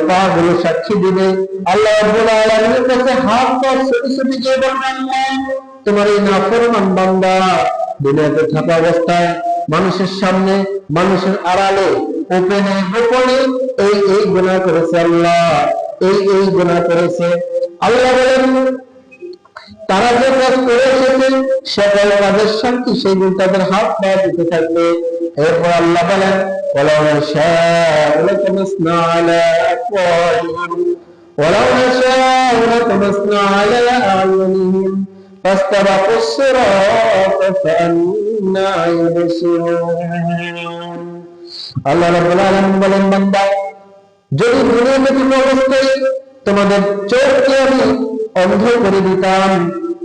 পা গুলো সাক্ষী দিবে। আল্লাহ রাব্বুল আলামিনের কাছে হাত পা ছুটি ছুটি গিয়ে বলবেন, তোমার এই নাফরমান বান্দা দুনিয়াতে থাকা অবস্থায় মানুষের সামনে, মানুষের আড়ালে, ওপেনে গোপনে এই গুনাহ করেছে, আল্লাহ এই গুনাহ করেছে। আল্লাহ বলেন, তারা যে কাজ করে এসেছে সকল কাজের সাক্ষী সেদিন তাদের হাত পা দিতে থাকবে। এরপর আল্লাহ বলেন, ওয়ালাউ নাশাউ লাতামাসনা আলা আফওয়াহিহিম ওয়ালাউ নাশাউ লাতামাসনা আলা আ'য়ুনিহিম ফাস্তাবাকুস সিরাতা ফাআন্না ইউবসিরুন। আল্লাহ রাব্বুল আলামিন বলেন, বান্দা, যদি দুনিয়াতে অবস্থায় তোমাদের চোখকে আমি অন্ধ করে দিতাম,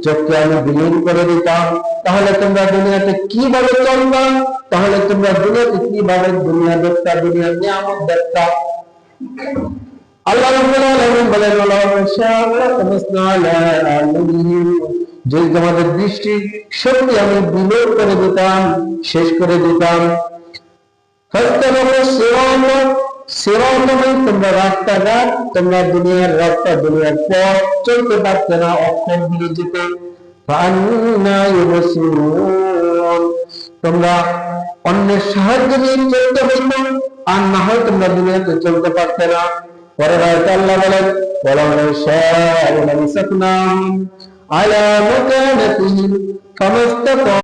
চোখকে আমি বিলীন করে দিতাম, তাহলে তোমরা দুনিয়াতে কিভাবে চলবা? তাহলে তোমরা দুনিয়াতে কিভাবে দুনিয়া দেখতা, দুনিয়ার নিয়ামত দেখতা? আল্লাহ রাব্বুল আলামিন বলেন, যদি তোমাদের দৃষ্টি শক্তি আমি বিলীন করে দিতাম, শেষ করে দিতাম, তোমরা রাস্তাঘাট, তোমরা দুনিয়ার রাস্তা, দুনিয়ার পথ চলতে পারতে না, অক্ষর দিয়ে যেতে। তোমরা অন্যের সাহায্য নিয়ে চলতে হইতো, আর না হয় তোমরা দুনিয়াতে চলতে পারতে না। পরে আল্লাহ বলেন, আলা মাকানাতিহিম ফামাস্তাতা